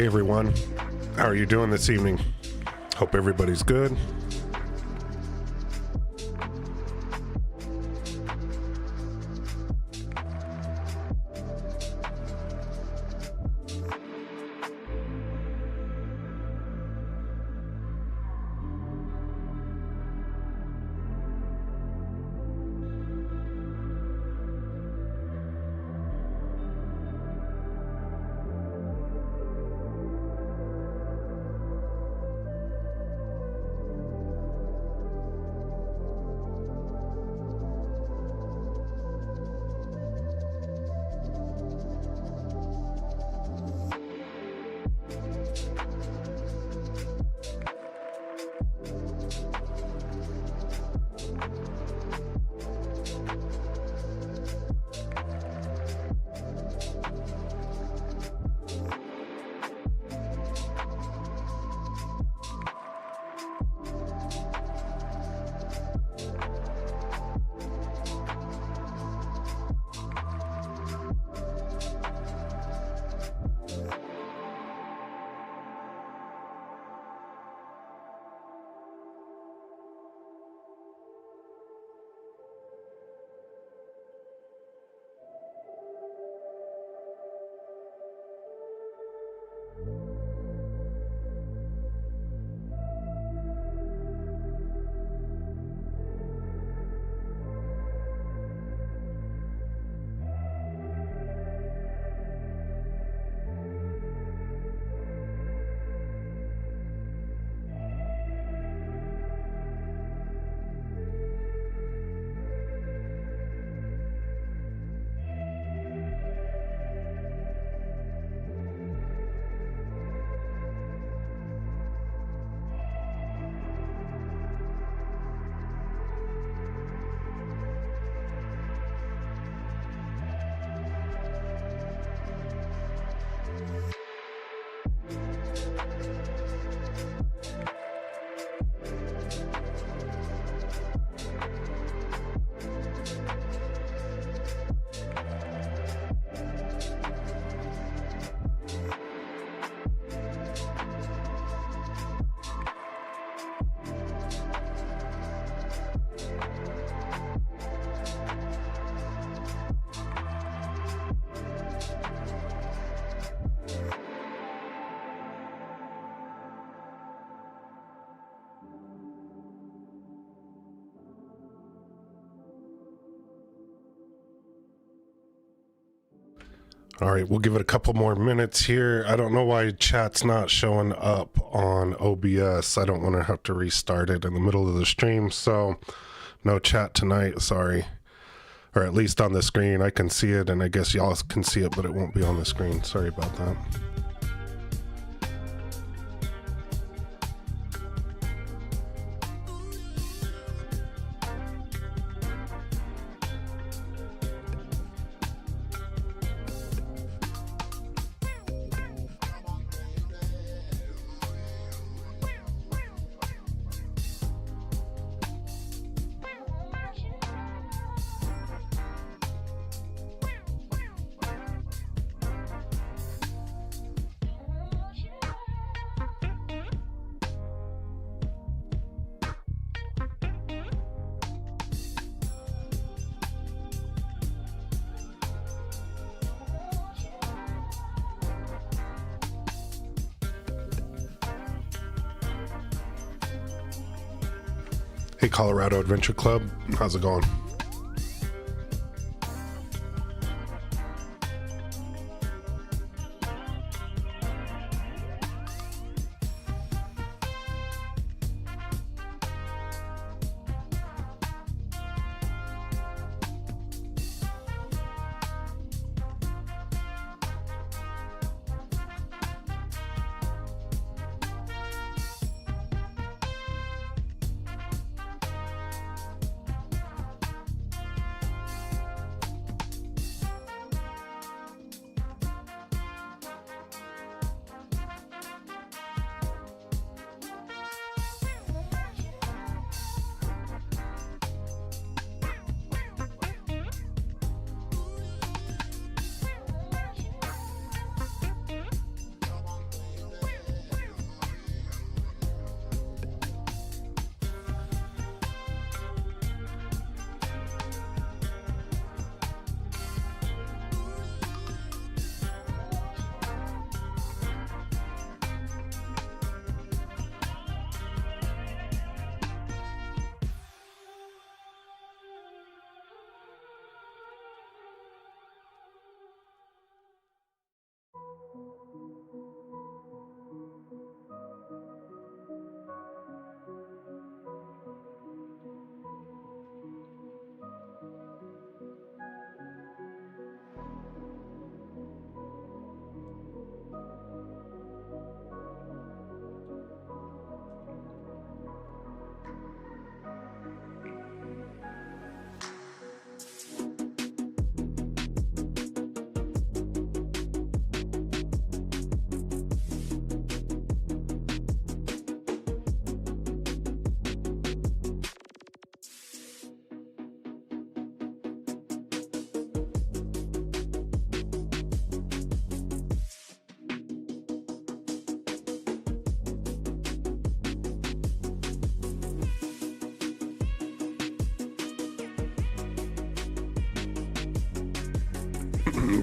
Hey everyone, how are you doing this evening? Hope everybody's good. All right, we'll give it a couple more minutes here. I don't know why chat's not showing up on OBS. I don't want to have to restart it in the middle of the stream, so no chat tonight, sorry. Or at least on the screen, I can see it, and I guess y'all can see it, but it won't be on the screen. Sorry about that. Hey, Colorado Adventure Club, how's it going?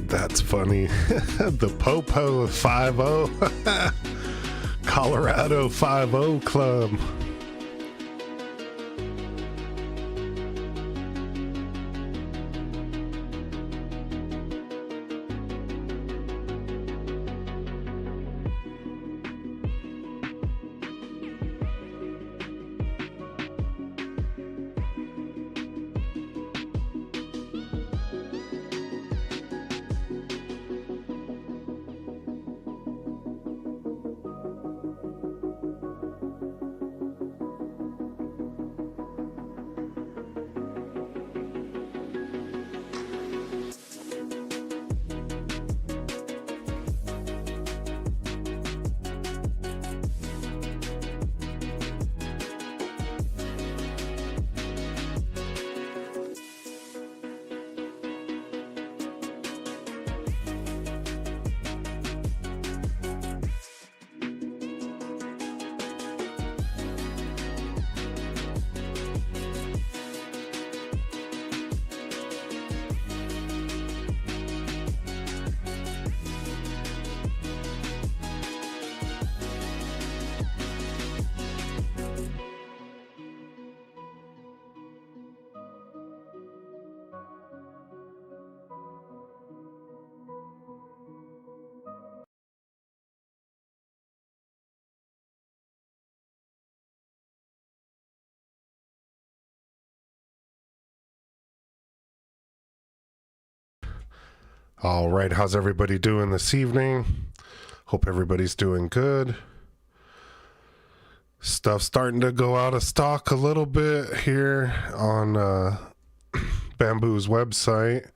That's funny. The Popo 5-0. Colorado 5-0 Club. All right, how's everybody doing this evening? Hope everybody's doing good. Stuff starting to go out of stock a little bit here on Bambu's website.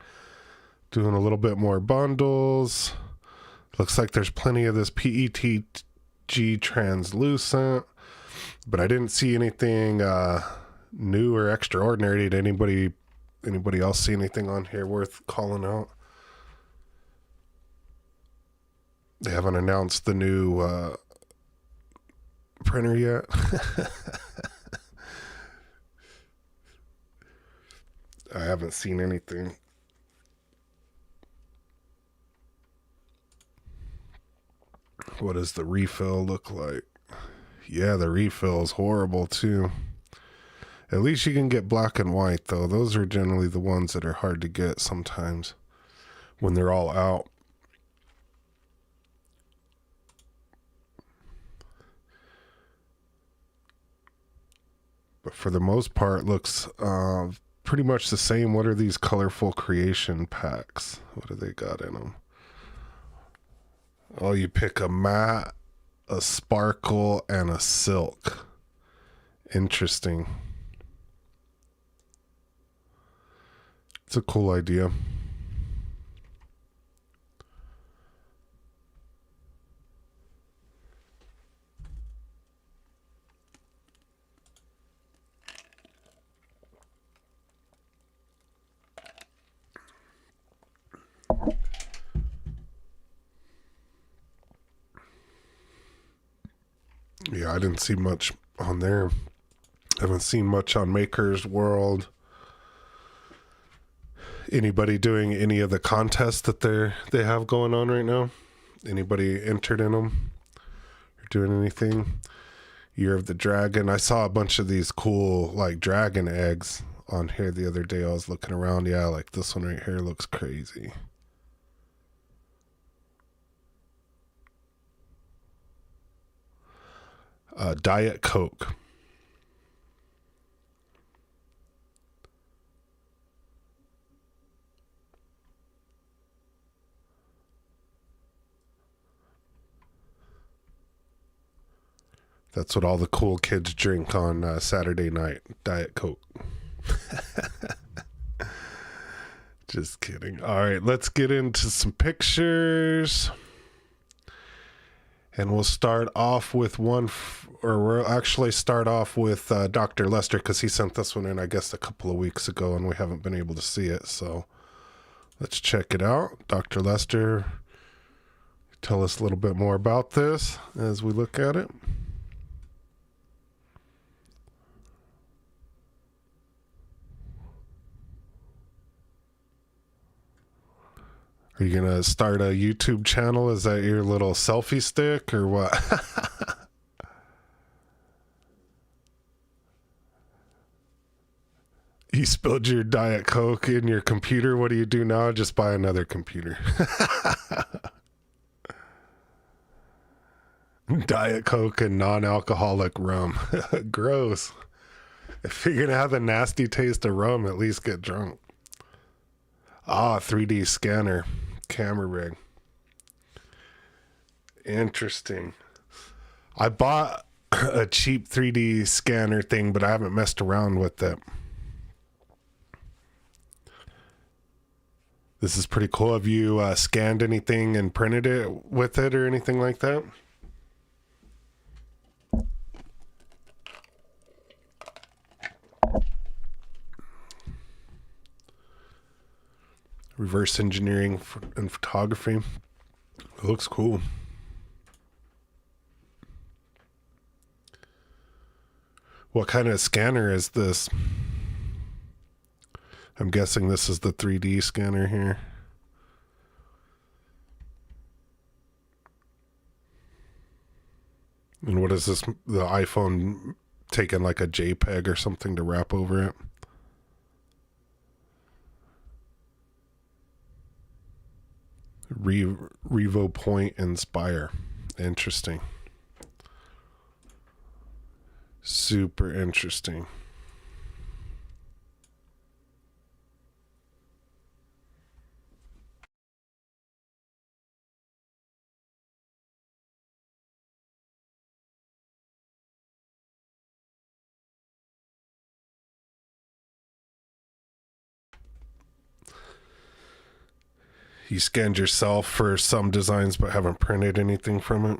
Doing a little bit more bundles. Looks like there's plenty of this PETG translucent, but I didn't see anything new or extraordinary. Did anybody else see anything on here worth calling out? They haven't announced the new printer yet. I haven't seen anything. What does the refill look like? Yeah, the refill is horrible too. At least you can get black and white though. Those are generally the ones that are hard to get sometimes when they're all out. But for the most part, looks pretty much the same. What are these colorful creation packs? What do they got in them? Oh, you pick a matte, a sparkle, and a silk. Interesting. It's a cool idea. Yeah, I didn't see much on there. I haven't seen much on Maker's World. Anybody doing any of the contests that they have going on right now? Anybody entered in them? Or doing anything? Year of the Dragon. I saw a bunch of these cool like dragon eggs on here the other day. I was looking around. Yeah, like this one right here looks crazy. Diet Coke. That's what all the cool kids drink on Saturday night. Diet Coke. Just kidding. All right, let's get into some pictures. And we'll start off with we'll actually start off with Dr. Lester, because he sent this one in, I guess, a couple of weeks ago, and we haven't been able to see it. So let's check it out. Dr. Lester, tell us a little bit more about this as we look at it. Are you gonna start a YouTube channel? Is that your little selfie stick or what? You spilled your Diet Coke in your computer. What do you do now? Just buy another computer. Diet Coke and non-alcoholic rum. Gross. If you're gonna have a nasty taste of rum, at least get drunk. Ah, 3D scanner. Camera rig. Interesting. I bought a cheap 3D scanner thing, but I haven't messed around with it. This is pretty cool. Have you scanned anything and printed it with it or anything like that? Reverse engineering and photography. It looks cool. What kind of scanner is this? I'm guessing this is the 3D scanner here. And what is this? The iPhone taking like a JPEG or something to wrap over it? Revo Point Inspire. Interesting. Super interesting. You scanned yourself for some designs but haven't printed anything from it.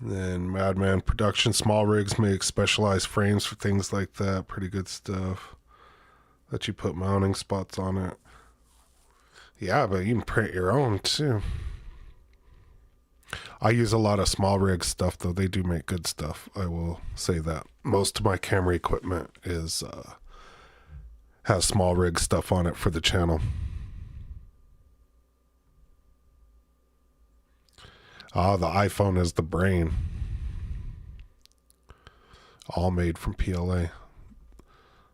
Then Madman Production, small rigs make specialized frames for things like that. Pretty good stuff. Let you put mounting spots on it. Yeah, but you can print your own too. I use a lot of small rig stuff though. They do make good stuff. I will say that. Most of my camera equipment is has small rig stuff on it for the channel. Ah, the iPhone is the brain. All made from PLA.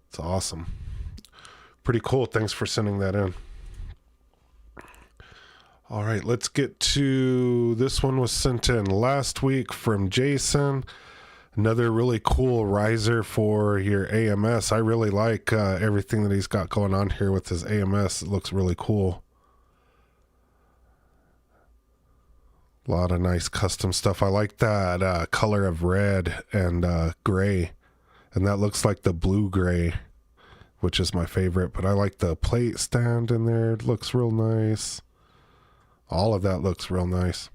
It's awesome. Pretty cool. Thanks for sending that in. All right, let's get to this one. Was sent in last week from Jason. Another really cool riser for your AMS. I really like everything that he's got going on here with his AMS. It looks really cool. A lot of nice custom stuff. I like that color of red and gray. And that looks like the blue gray, which is my favorite. But I like the plate stand in there. It looks real nice. All of that looks real nice.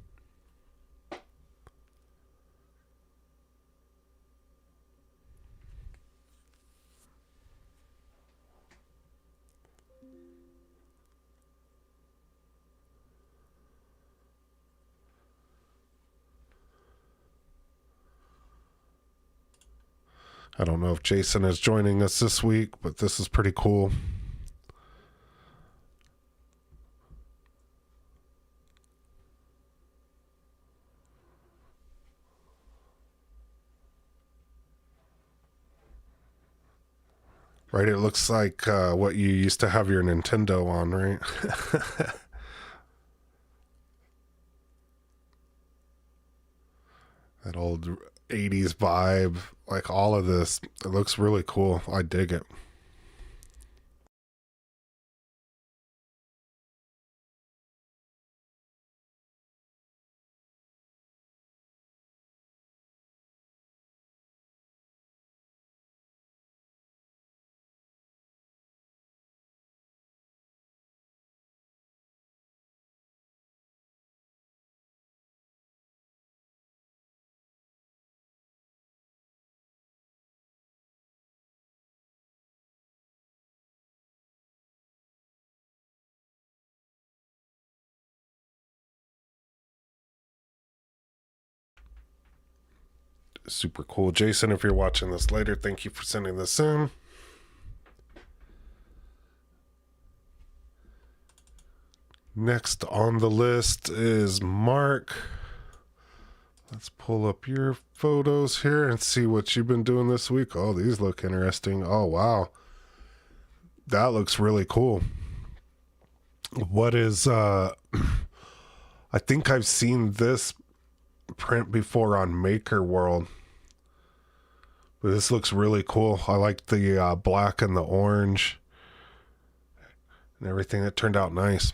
I don't know if Jason is joining us this week, but this is pretty cool. Right, it looks like what you used to have your Nintendo on, right? That old 80s vibe, like all of this. It looks really cool. I dig it. Super cool. Jason, if you're watching this later, thank you for sending this in. Next on the list is Mark. Let's pull up your photos here and see what you've been doing this week. Oh, these look interesting. Oh, wow. That looks really cool. What is, I think I've seen this print before on Maker World. But this looks really cool. I like the black and the orange and everything. It turned out nice.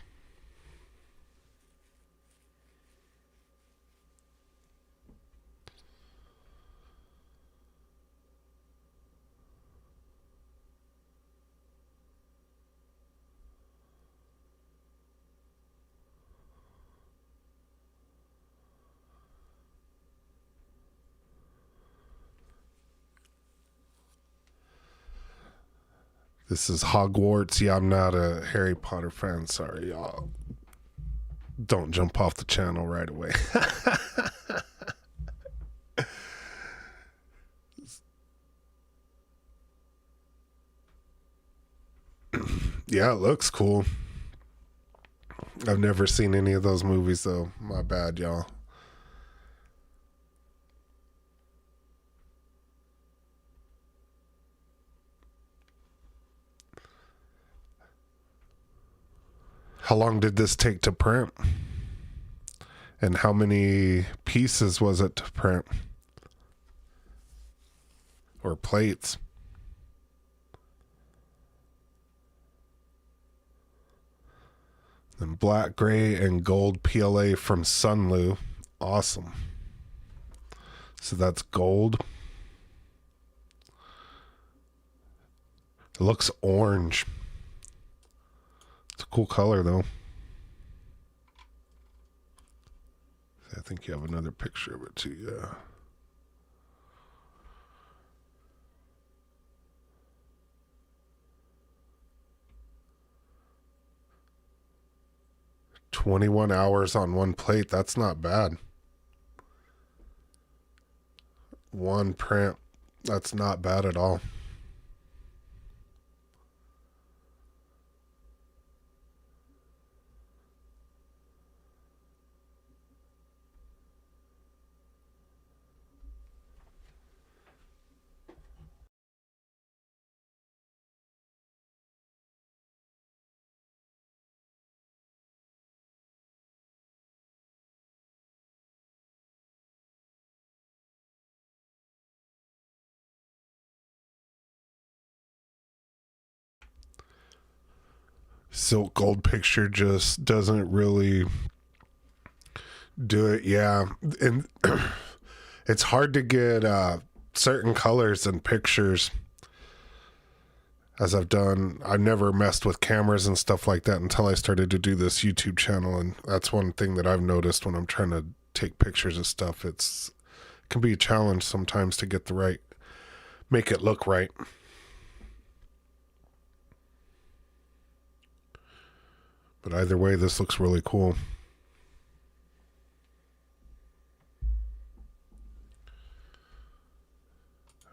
This is Hogwarts. Yeah, I'm not a Harry Potter fan. Sorry, y'all. Don't jump off the channel right away. Yeah, it looks cool. I've never seen any of those movies, though. My bad, y'all. How long did this take to print? And how many pieces was it to print? Or plates? Then black, gray, and gold PLA from Sunlu. Awesome. So that's gold. It looks orange. It's a cool color, though. I think you have another picture of it, too, yeah. "21 hours on one plate." That's not bad. One print. That's not bad at all. Silk gold picture just doesn't really do it. Yeah. And it's hard to get certain colors in pictures. As I've never messed with cameras and stuff like that until I started to do this YouTube channel. And that's one thing that I've noticed when I'm trying to take pictures of stuff. It can be a challenge sometimes to get make it look right. But either way, this looks really cool.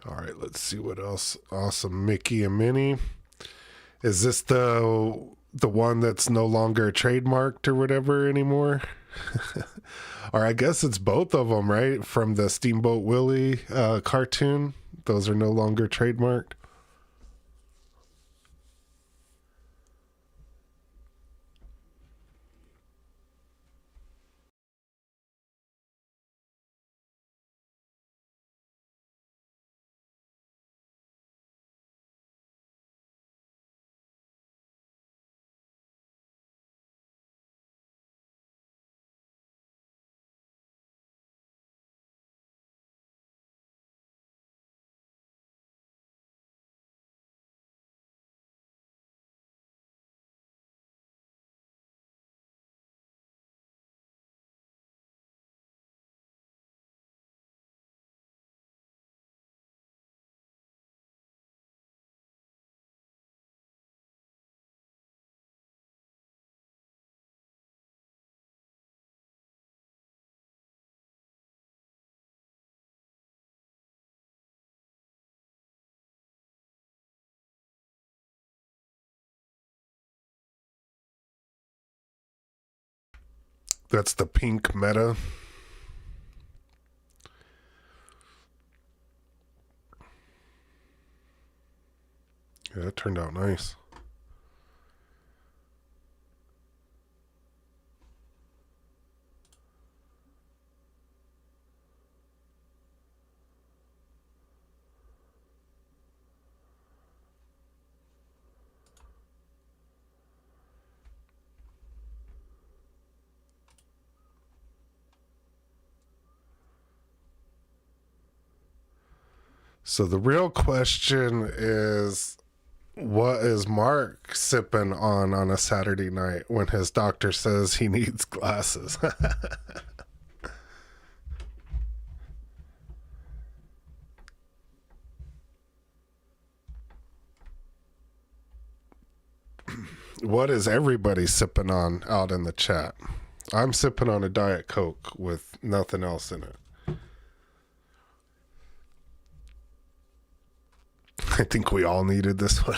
All right, let's see what else. Awesome. Mickey and Minnie. Is this the one that's no longer trademarked or whatever anymore? Or I guess it's both of them, right? From the Steamboat Willie cartoon. Those are no longer trademarked. That's the pink meta. Yeah, that turned out nice. So the real question is, what is Mark sipping on a Saturday night when his doctor says he needs glasses? What is everybody sipping on out in the chat? I'm sipping on a Diet Coke with nothing else in it. I think we all needed this one.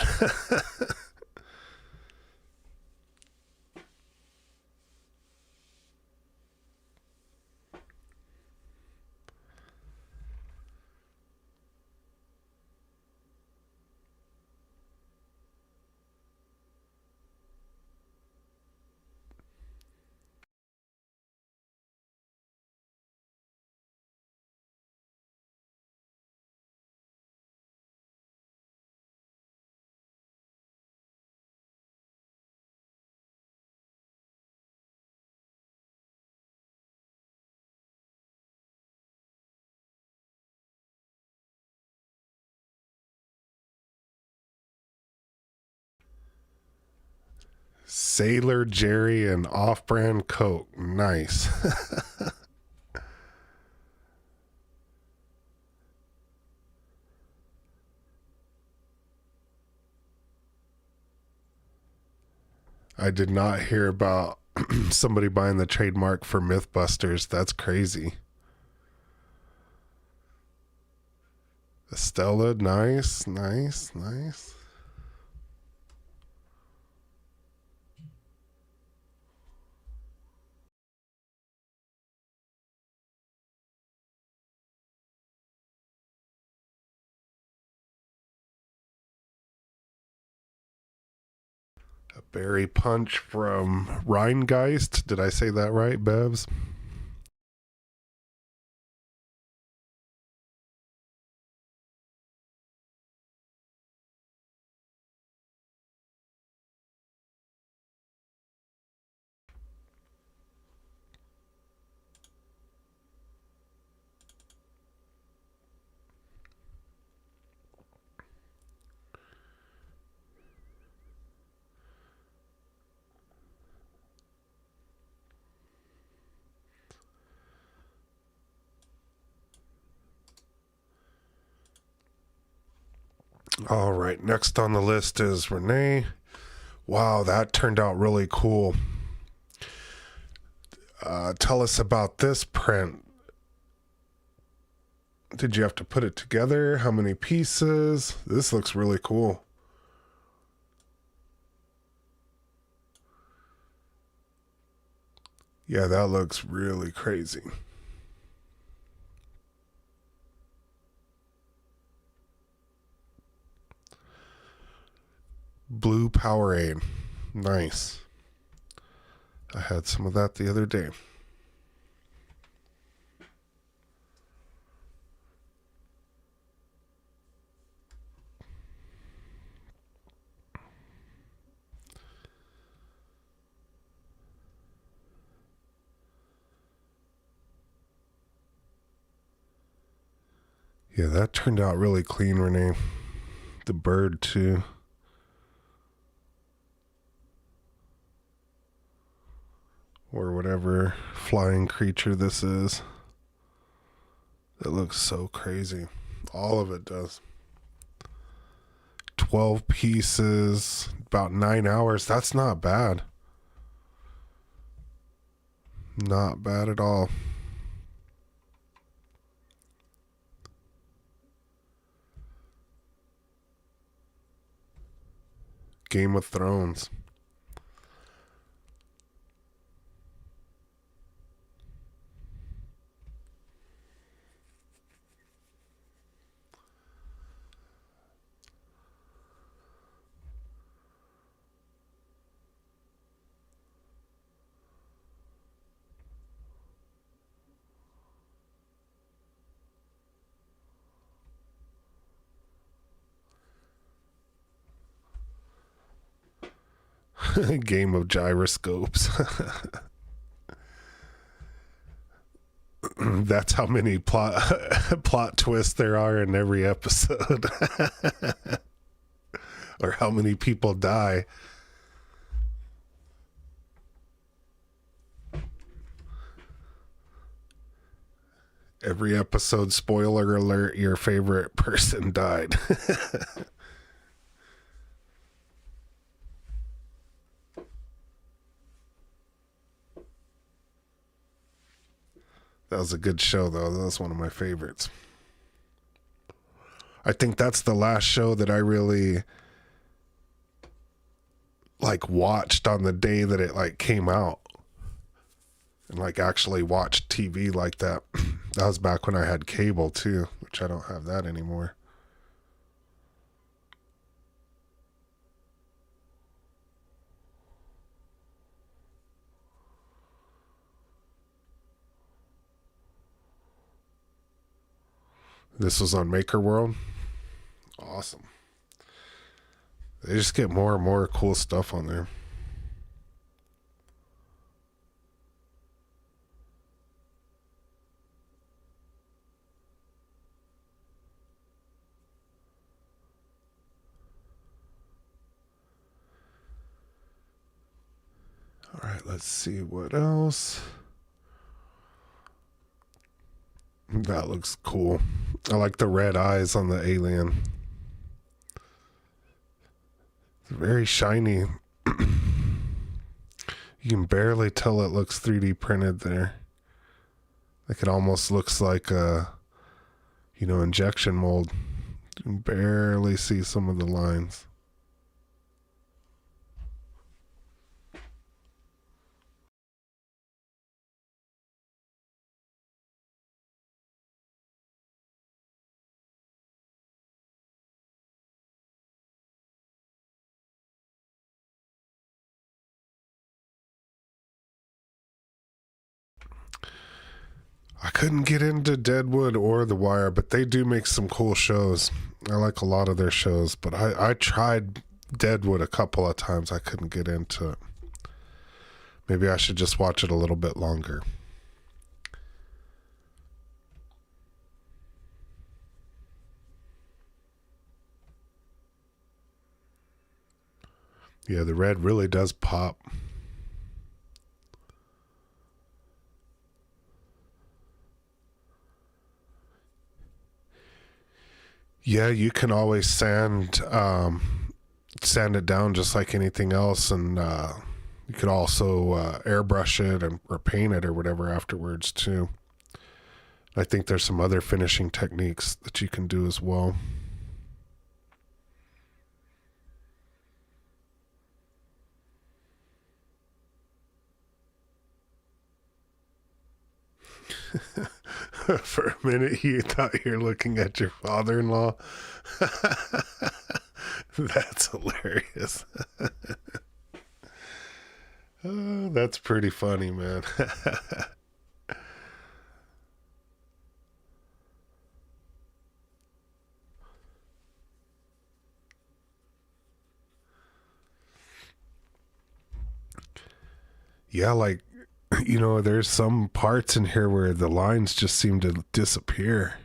Sailor Jerry and off-brand Coke. Nice. I did not hear about somebody buying the trademark for Mythbusters. That's crazy. Estella, nice, nice, nice. A berry punch from Rheingeist. Did I say that right, Bevs? All right, next on the list is Renee. Wow, that turned out really cool. Tell us about this print. Did you have to put it together? How many pieces? This looks really cool. Yeah, that looks really crazy. Blue Powerade. Nice. I had some of that the other day. Yeah, that turned out really clean, Renee. The bird, too. Or whatever flying creature this is. It looks so crazy. All of it does. 12 pieces, about 9 hours. That's not bad. Not bad at all. Game of Thrones. game of gyroscopes. That's how many plot twists there are in every episode. Or how many people die. Every episode, spoiler alert, your favorite person died. That was a good show, though. That was one of my favorites. I think that's the last show that I really like watched on the day that it like came out, and like actually watched TV like that. That was back when I had cable too, which I don't have that anymore. This was on Maker World. Awesome. They just get more and more cool stuff on there. All right, let's see what else. That looks cool. I like the red eyes on the alien. It's very shiny. You can barely tell it looks 3D printed there. Like it almost looks like a, injection mold. You can barely see some of the lines. I couldn't get into Deadwood or The Wire, but they do make some cool shows. I like a lot of their shows, but I tried Deadwood a couple of times. I couldn't get into it. Maybe I should just watch it a little bit longer. Yeah, the red really does pop. Yeah, you can always sand it down just like anything else, and you could also airbrush it or paint it or whatever afterwards too. I think there's some other finishing techniques that you can do as well. For a minute, you thought you were looking at your father-in-law. That's hilarious. Oh, that's pretty funny, man. Yeah, like, there's some parts in here where the lines just seem to disappear.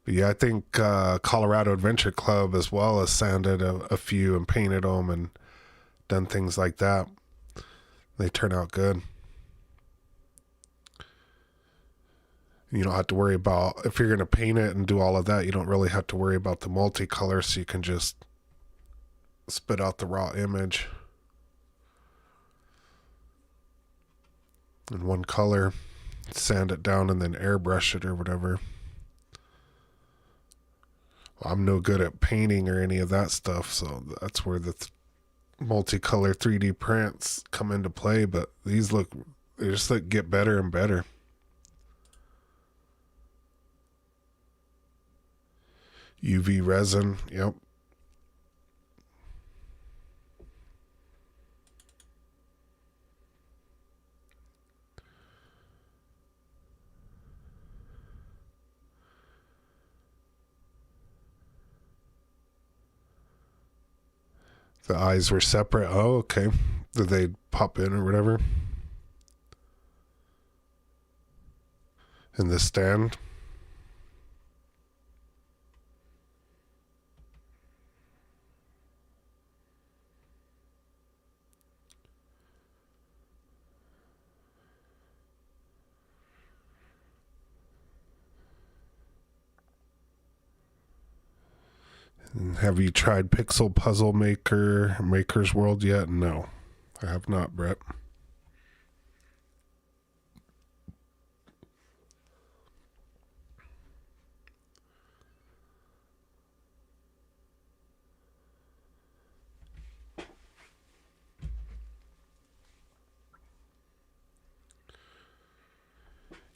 But yeah, I think Colorado Adventure Club as well has sanded a few and painted them and done things like that. They turn out good. You don't have to worry about, if you're going to paint it and do all of that, you don't really have to worry about the multicolor, so you can just spit out the raw image in one color, sand it down, and then airbrush it or whatever. Well, I'm no good at painting or any of that stuff, so that's where the multicolor 3D prints come into play. But they just get better and better. UV resin, yep. The eyes were separate. Oh, okay. Did they pop in or whatever? In the stand? And have you tried Pixel Puzzle Maker, Maker's World yet? No, I have not, Brett.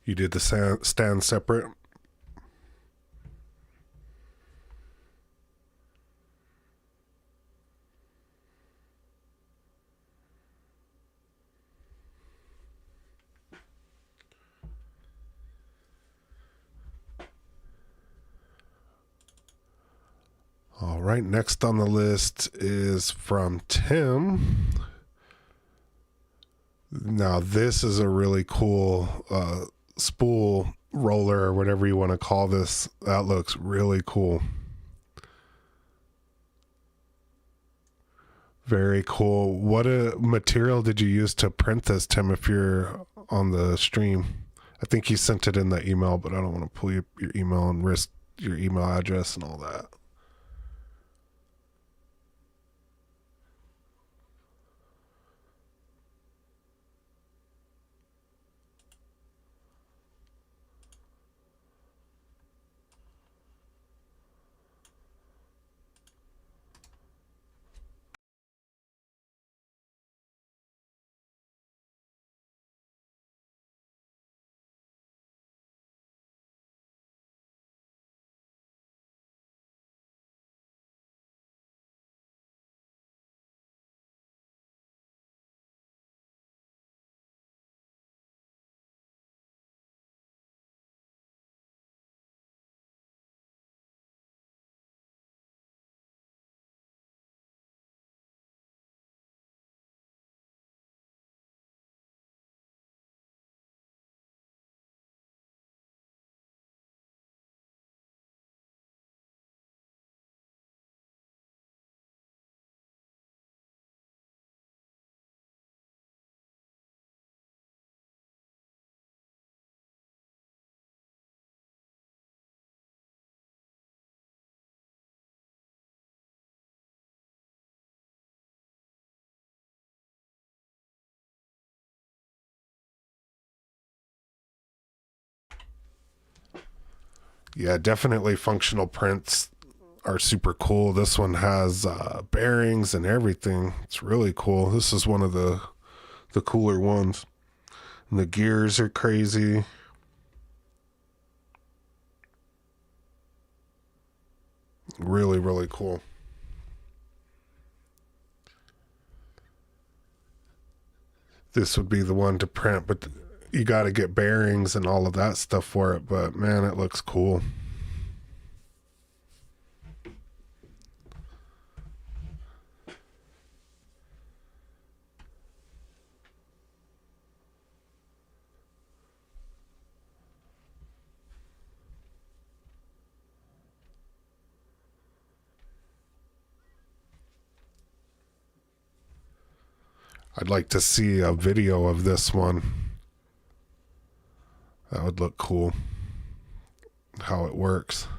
You did the stand separate? All right, next on the list is from Tim. Now, this is a really cool spool roller or whatever you want to call this. That looks really cool. Very cool. What a material did you use to print this, Tim, if you're on the stream? I think you sent it in the email, but I don't want to pull your email and risk your email address and all that. Yeah, definitely functional prints are super cool. This one has bearings and everything. It's really cool. This is one of the cooler ones. And the gears are crazy. Really, really cool. This would be the one to print, but you got to get bearings and all of that stuff for it. But man, it looks cool. I'd like to see a video of this one. That would look cool. How it works.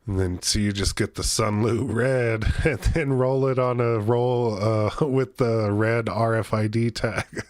And then so you just get the Sunlu red and then roll it on a roll with the red RFID tag.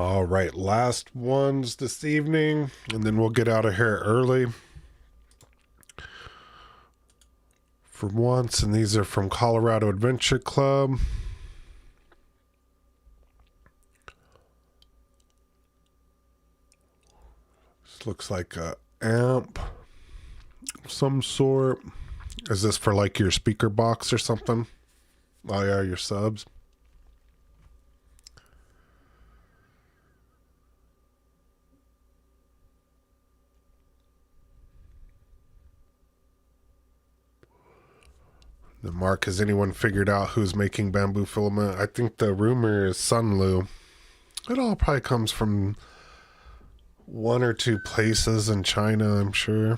All right, last ones this evening, and then we'll get out of here early for once. And these are from Colorado Adventure Club. This looks like a amp of some sort. Is this for like your speaker box or something? Oh yeah, your subs. The Mark, has anyone figured out who's making bamboo filament? I think the rumor is Sunlu. It all probably comes from one or two places in China, I'm sure.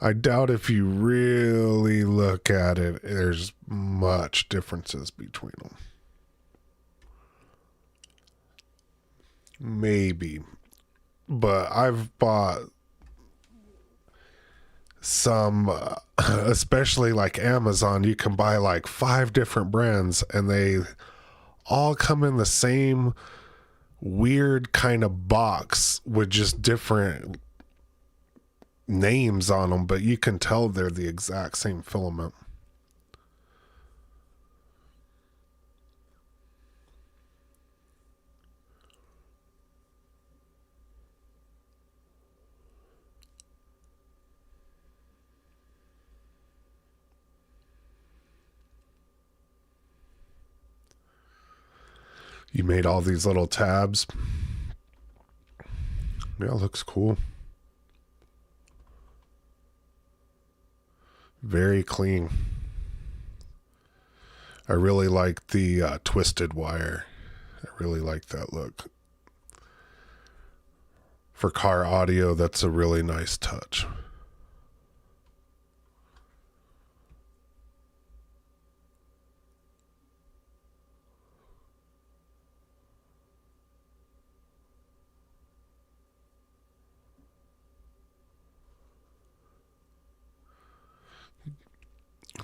I doubt if you really look at it, there's much differences between them. Maybe. But I've bought some, especially like Amazon, you can buy like 5 different brands and they all come in the same weird kind of box with just different names on them, but you can tell they're the exact same filament. You made all these little tabs. Yeah, it looks cool. Very clean. I really like the twisted wire. I really like that look. For car audio, that's a really nice touch.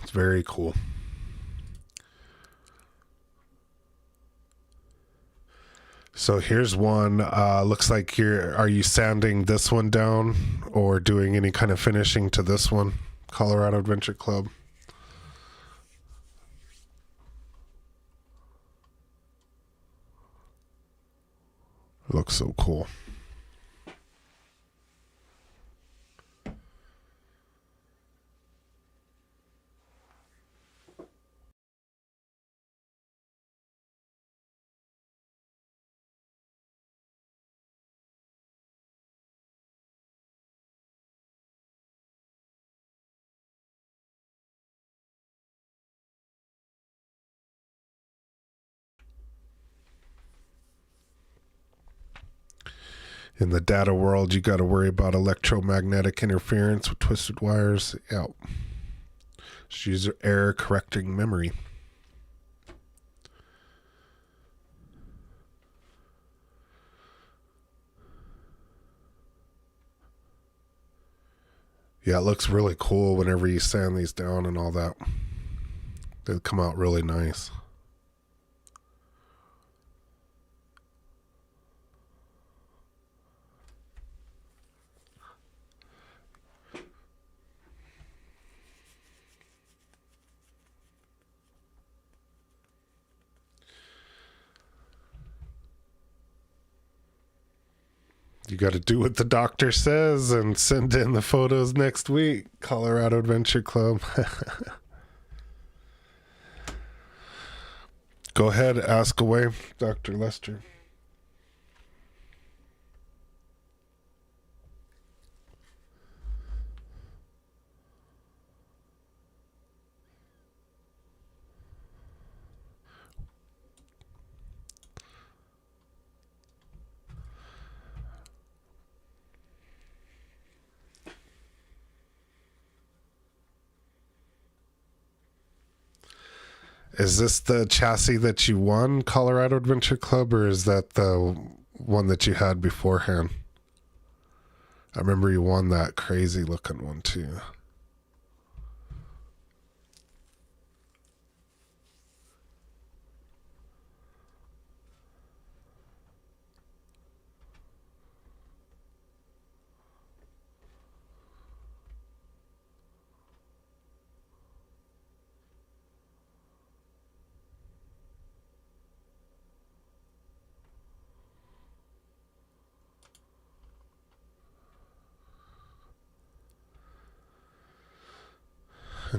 It's very cool. So here's one. Looks like are you sanding this one down or doing any kind of finishing to this one? Colorado Adventure Club. Looks so cool. In the data world, you got to worry about electromagnetic interference with twisted wires. Yeah. Just use error correcting memory. Yeah, it looks really cool whenever you sand these down and all that. They come out really nice. You got to do what the doctor says and send in the photos next week. Colorado Adventure Club. Go ahead, ask away, Dr. Lester. Is this the chassis that you won, Colorado Adventure Club, or is that the one that you had beforehand? I remember you won that crazy looking one too.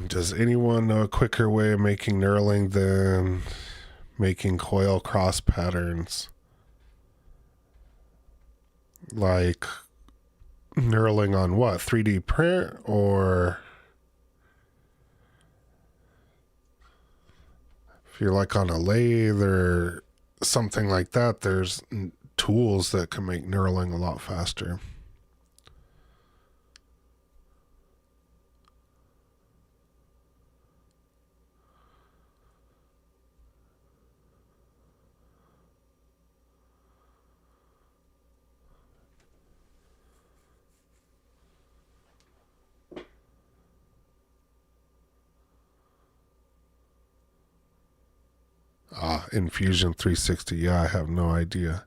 Does anyone know a quicker way of making knurling than making coil cross patterns? Like knurling on what? 3D print or if you're like on a lathe or something like that, there's tools that can make knurling a lot faster. Infusion 360. Yeah, I have no idea.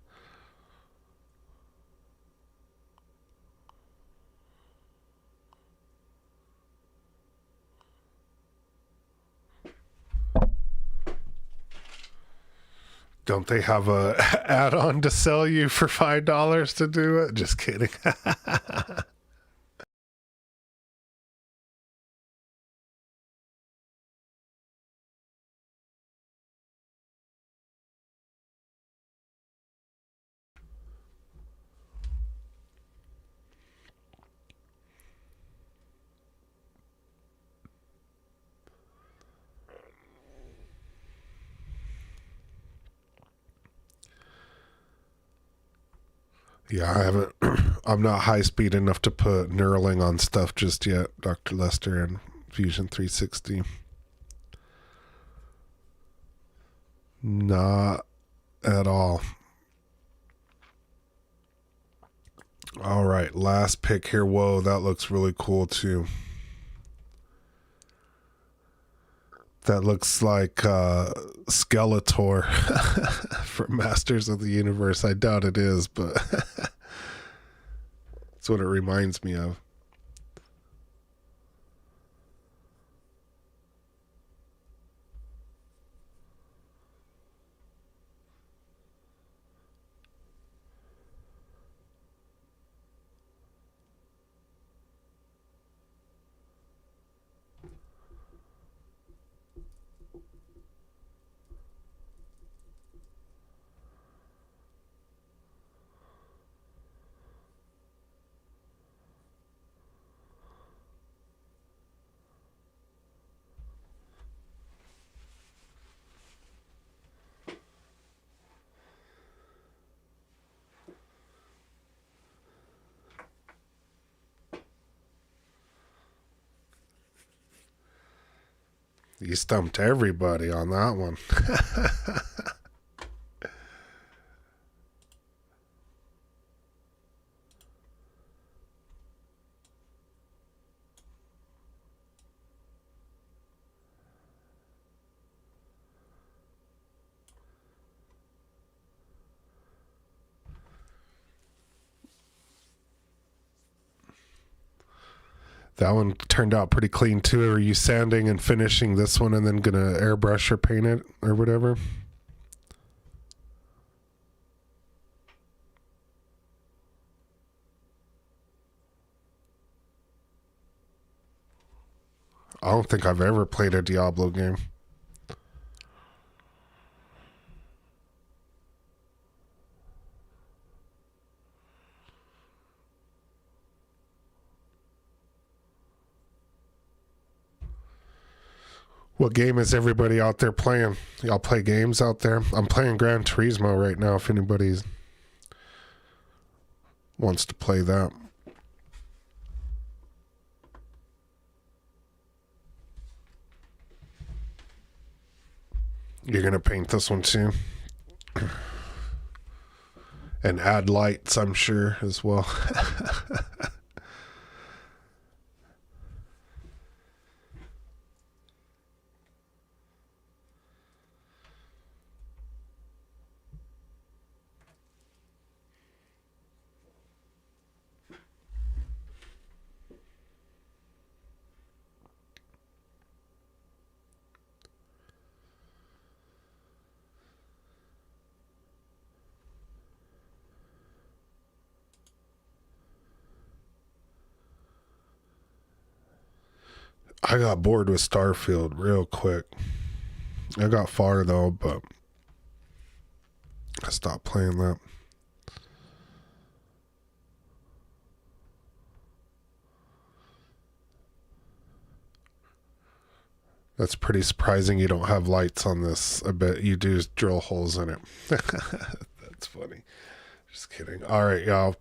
Don't they have a add-on to sell you for $5 to do it? Just kidding. Yeah, I haven't. I'm not high speed enough to put knurling on stuff just yet, Dr. Lester and Fusion 360. Not at all. All right, last pick here. Whoa, that looks really cool too. That looks like Skeletor from Masters of the Universe. I doubt it is, but that's what it reminds me of. You stumped everybody on that one. That one turned out pretty clean too. Are you sanding and finishing this one and then gonna airbrush or paint it or whatever? I don't think I've ever played a Diablo game. What game is everybody out there playing? Y'all play games out there? I'm playing Gran Turismo right now if anybody wants to play that. You're going to paint this one too? And add lights, I'm sure, as well. I got bored with Starfield real quick. I got far though, but I stopped playing that. That's pretty surprising you don't have lights on this. I bet you do drill holes in it. That's funny. Just kidding. All right, y'all.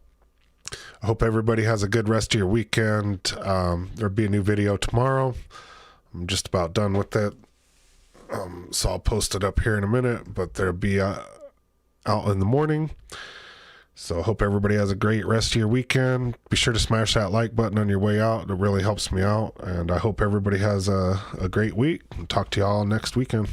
I hope everybody has a good rest of your weekend. There'll be a new video tomorrow. I'm just about done with it. So I'll post it up here in a minute, but there'll be out in the morning. So I hope everybody has a great rest of your weekend. Be sure to smash that like button on your way out. It really helps me out. And I hope everybody has a great week. Talk to y'all next weekend.